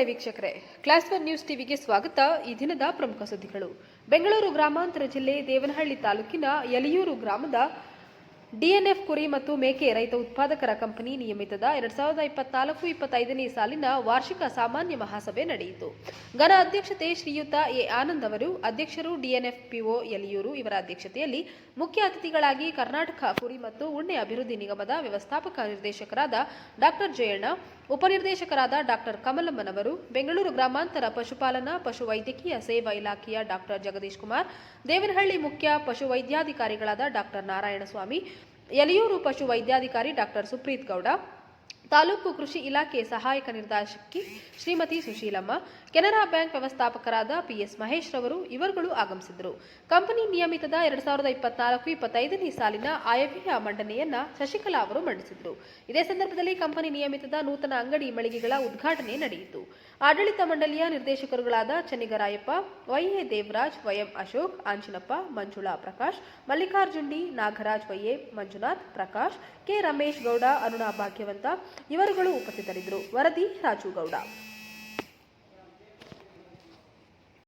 ನಮಸ್ತೆ ವೀಕ್ಷಕರೇ, class 1 news ಟಿವಿಗೆ ಸ್ವಾಗತ. ಈ ದಿನದ ಪ್ರಮುಖ ಸುದ್ದಿಗಳು. ಬೆಂಗಳೂರು ಗ್ರಾಮಾಂತರ ಜಿಲ್ಲೆ ದೇವನಹಳ್ಳಿ ತಾಲೂಕಿನ ಯಲಿಯೂರು ಗ್ರಾಮದ ಡಿಎನ್ಎಫ್ ಕುರಿ ಮತ್ತು ಮೇಕೆ ರೈತ ಉತ್ಪಾದಕರ ಕಂಪನಿ ನಿಯಮಿತದ 2024-25ನೇ ಸಾಲಿನ ವಾರ್ಷಿಕ ಸಾಮಾನ್ಯ ಮಹಾಸಭೆ ನಡೆಯಿತು. ಘನ ಅಧ್ಯಕ್ಷತೆ ಶ್ರೀಯುತ ಎ ಆನಂದ್ ಅವರು, ಅಧ್ಯಕ್ಷರು ಡಿಎನ್ಎಫ್ ಪಿಒ ಯಲಿಯೂರು ಇವರ ಅಧ್ಯಕ್ಷತೆಯಲ್ಲಿ ಮುಖ್ಯ ಅತಿಥಿಗಳಾಗಿ ಕರ್ನಾಟಕ ಕುರಿ ಮತ್ತು ಉಣ್ಣೆ ಅಭಿವೃದ್ಧಿ ನಿಗಮದ ವ್ಯವಸ್ಥಾಪಕ ನಿರ್ದೇಶಕರಾದ ಡಾಕ್ಟರ್ ಜಯಣ್ಣ, ಉಪನಿರ್ದೇಶಕರಾದ ಡಾಕ್ಟರ್ ಕಮಲಮ್ಮನವರು, ಬೆಂಗಳೂರು ಗ್ರಾಮಾಂತರ ಪಶುಪಾಲನಾ ಪಶುವೈದ್ಯಕೀಯ ಸೇವಾ ಇಲಾಖೆಯ ಡಾಕ್ಟರ್ ಜಗದೀಶ್ ಕುಮಾರ್, ದೇವನಹಳ್ಳಿ ಮುಖ್ಯ ಪಶುವೈದ್ಯಾಧಿಕಾರಿಗಳಾದ ಡಾಕ್ಟರ್ ನಾರಾಯಣಸ್ವಾಮಿ, ಯಲಿಯೂರು ಪಶು ವೈದ್ಯಾಧಿಕಾರಿ ಡಾಕ್ಟರ್ ಸುಪ್ರೀತ್ ಗೌಡ, ತಾಲೂಕು ಕೃಷಿ ಇಲಾಖೆ ಸಹಾಯಕ ನಿರ್ದೇಶಕಿ ಶ್ರೀಮತಿ ಸುಶೀಲಮ್ಮ, ಕೆನರಾ ಬ್ಯಾಂಕ್ ವ್ಯವಸ್ಥಾಪಕರಾದ ಪಿಎಸ್ ಮಹೇಶ್ ರವರು ಇವರುಗಳು ಆಗಮಿಸಿದ್ದರು. ಕಂಪನಿ ನಿಯಮಿತದ 2024-25ನೇ ಸಾಲಿನ ಆಯವ್ಯಯ ಮಂಡನೆಯನ್ನ ಶಶಿಕಲಾ ಅವರು ಮಂಡಿಸಿದರು. ಇದೇ ಸಂದರ್ಭದಲ್ಲಿ ಕಂಪನಿ ನಿಯಮಿತದ ನೂತನ ಅಂಗಡಿ ಮಳಿಗೆಗಳ ಉದ್ಘಾಟನೆ ನಡೆಯಿತು. ಆಡಳಿತ ಮಂಡಳಿಯ ನಿರ್ದೇಶಕರುಗಳಾದ Channigarayappa, Y A Devaraj, Y M Ashok, Anjinappa, Manjula Prakash, Mallikarjundi, Nagaraj, Y A Manjunath, Prakash, K Ramesh Gowda, Aruna Bhagyavanta ಇವರುಗಳು ಉಪಸ್ಥಿತರಿದ್ದರು. ವರದಿ ರಾಜು ಗೌಡ.